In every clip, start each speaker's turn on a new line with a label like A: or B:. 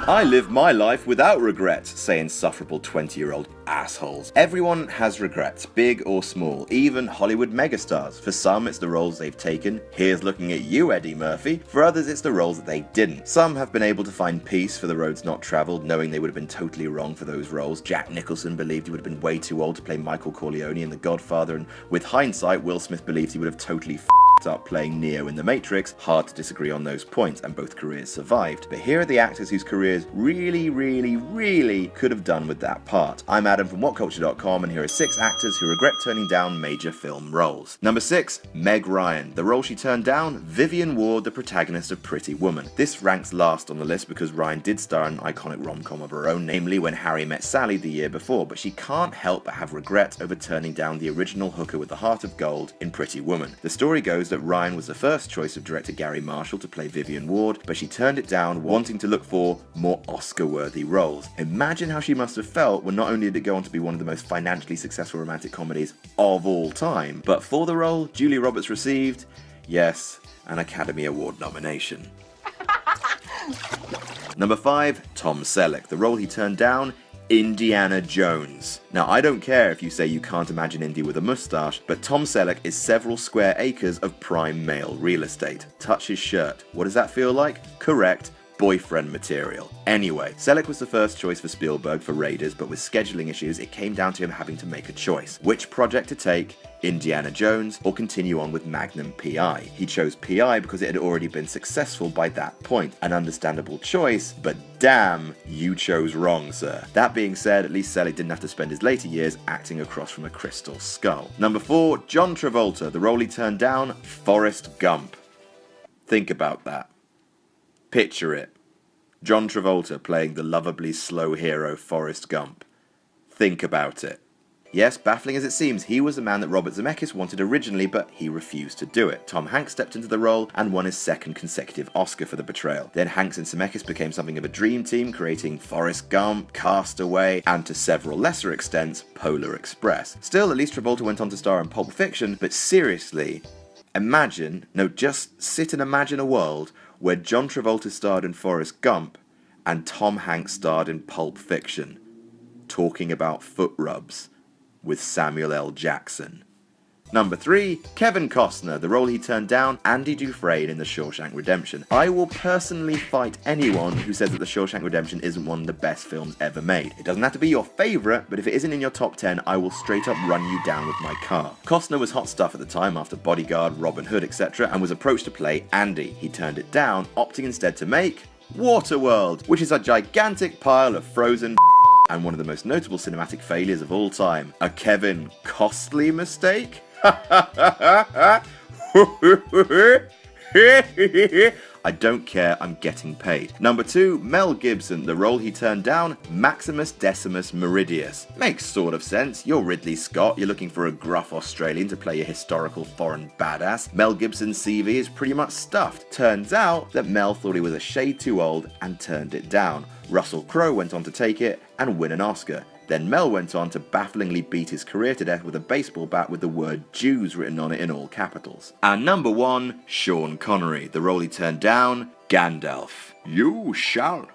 A: I live my life without regrets, say insufferable 20-year-old assholes. Everyone has regrets, big or small, even Hollywood megastars. For some, it's the roles they've taken. Here's looking at you, Eddie Murphy. For others, it's the roles that they didn't. Some have been able to find peace for the roads not travelled, knowing they would have been totally wrong for those roles. Jack Nicholson believed he would have been way too old to play Michael Corleone in The Godfather, and with hindsight, Will Smith believes he would have totally up playing Neo in The Matrix. Hard to disagree on those points, and both careers survived. But here are the actors whose careers really could have done with that part. I'm Adam from WhatCulture.com, and here are 6 actors who regret turning down major film roles. Number 6, Meg Ryan. The role she turned down, Vivian Ward, the protagonist of Pretty Woman. This ranks last on the list because Ryan did star in an iconic rom-com of her own, namely When Harry Met Sally the year before, but she can't help but have regret over turning down the original hooker with the heart of gold in Pretty Woman. The story goes that Ryan was the first choice of director Gary Marshall to play Vivian Ward, but she turned it down, wanting to look for more Oscar-worthy roles. Imagine how she must have felt when not only did it go on to be one of the most financially successful romantic comedies of all time, but for the role, Julia Roberts received, yes, an Academy Award nomination. Number 5, Tom Selleck. The role he turned down, Indiana Jones. Now, I don't care if you say you can't imagine Indy with a moustache, but Tom Selleck is several square acres of prime male real estate. Touch his shirt. What does that feel like? Correct. Boyfriend material. Anyway, Selleck was the first choice for Spielberg for Raiders, but with scheduling issues, it came down to him having to make a choice. Which project to take? Indiana Jones, or continue on with Magnum P.I. He chose P.I. because it had already been successful by that point. An understandable choice, but damn, you chose wrong, sir. That being said, at least Selleck didn't have to spend his later years acting across from a crystal skull. Number 4, John Travolta. The role he turned down, Forrest Gump. Think about that. Picture it. John Travolta playing the lovably slow hero Forrest Gump. Think about it. Yes, baffling as it seems, he was the man that Robert Zemeckis wanted originally, but he refused to do it. Tom Hanks stepped into the role and won his second consecutive Oscar for the portrayal. Then Hanks and Zemeckis became something of a dream team, creating Forrest Gump, Castaway, and to several lesser extents, Polar Express. Still, at least Travolta went on to star in Pulp Fiction, but seriously, just sit and imagine a world where John Travolta starred in Forrest Gump and Tom Hanks starred in Pulp Fiction, talking about foot rubs with Samuel L. Jackson. Number 3, Kevin Costner. The role he turned down, Andy Dufresne in The Shawshank Redemption. I will personally fight anyone who says that The Shawshank Redemption isn't one of the best films ever made. It doesn't have to be your favourite, but if it isn't in your top 10, I will straight up run you down with my car. Costner was hot stuff at the time after Bodyguard, Robin Hood, etc., and was approached to play Andy. He turned it down, opting instead to make Waterworld, which is a gigantic pile of frozen and one of the most notable cinematic failures of all time. A Kevin Costly mistake? I don't care, I'm getting paid. Number 2, Mel Gibson. The role he turned down, Maximus Decimus Meridius. Makes sort of sense. You're Ridley Scott, you're looking for a gruff Australian to play a historical foreign badass. Mel Gibson's CV is pretty much stuffed. Turns out that Mel thought he was a shade too old and turned it down. Russell Crowe went on to take it and win an Oscar. Then Mel went on to bafflingly beat his career to death with a baseball bat with the word Jews written on it in all capitals. And number 1, Sean Connery. The role he turned down, Gandalf. You shall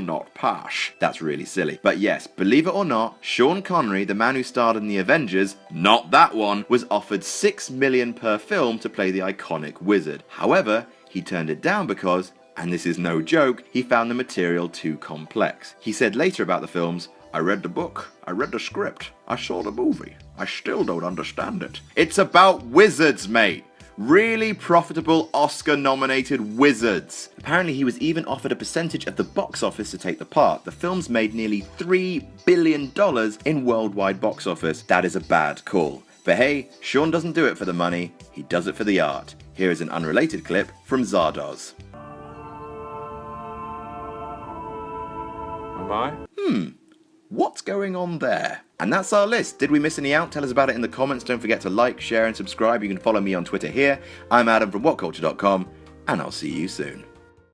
A: not pass. That's really silly. But yes, believe it or not, Sean Connery, the man who starred in The Avengers, not that one, was offered $6 million per film to play the iconic wizard. However, he turned it down because, and this is no joke, he found the material too complex. He said later about the films, I read the book, I read the script, I saw the movie, I still don't understand it. It's about wizards, mate. Really profitable Oscar-nominated wizards. Apparently he was even offered a percentage of the box office to take the part. The film's made nearly $3 billion in worldwide box office. That is a bad call. But hey, Sean doesn't do it for the money, he does it for the art. Here is an unrelated clip from Zardoz. What's going on there? And that's our list. Did we miss any out? Tell us about it in the comments. Don't forget to like, share, and subscribe. You can follow me on Twitter here. I'm Adam from WhatCulture.com, and I'll see you soon.